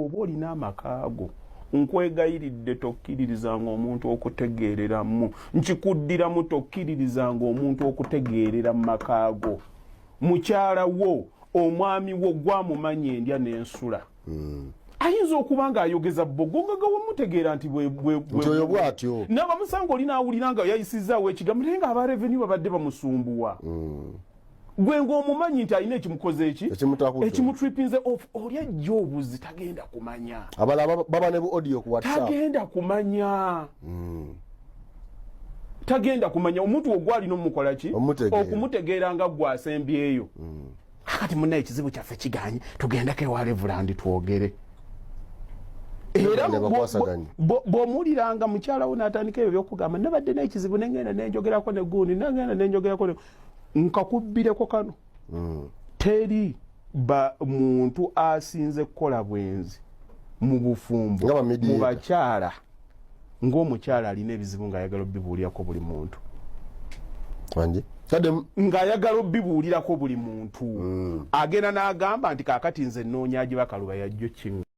oba olina amakaago nkwegayiridde tokkiririzanga omuntu okutegeereramu nkikuddiramu tokkiririzanga omuntu okutegeerera mu makaago mukyala wo omwami wo gwamumanya endya n'ensula ayinza okuba ng'ayogeza bogongaga wemutegeera nti oyo bw'atyo n'abamusanga oli n'awulira nga yayisizaawo ekigambo naye ng'aba revenue babadde bamusumbuwa gwe ng'omumanyi nti alina ekimukoze ekimutripinze off oli ajja obuzi tagenda kumanya abalala baba ne bu audio ku WhatsApp tagenda kumanya omuntu ogwalina omukola ki okumutegeera nga gwasembyeyo kati munnaye ekizibu kyaffe kiganye tugendeko ewa Reverand twogere era bw'omuwuliranga mukyala wo n'atandika ebyo by'okugamba nabadde n'ekizibu nengenda nenjogerako ne gundi nagenda nenjogerako nkakubbireko kano teri muntu asinze kukola bwenzi mu bufumbo mu bakyala ng'omukyala alina ebizibu ng'ayagala obbibuulirako buli muntu ng'ayagala obbibuulirako buli muntu agenda n'agamba nti kaakati nze nnoonya gye bakaluba yajjo kinga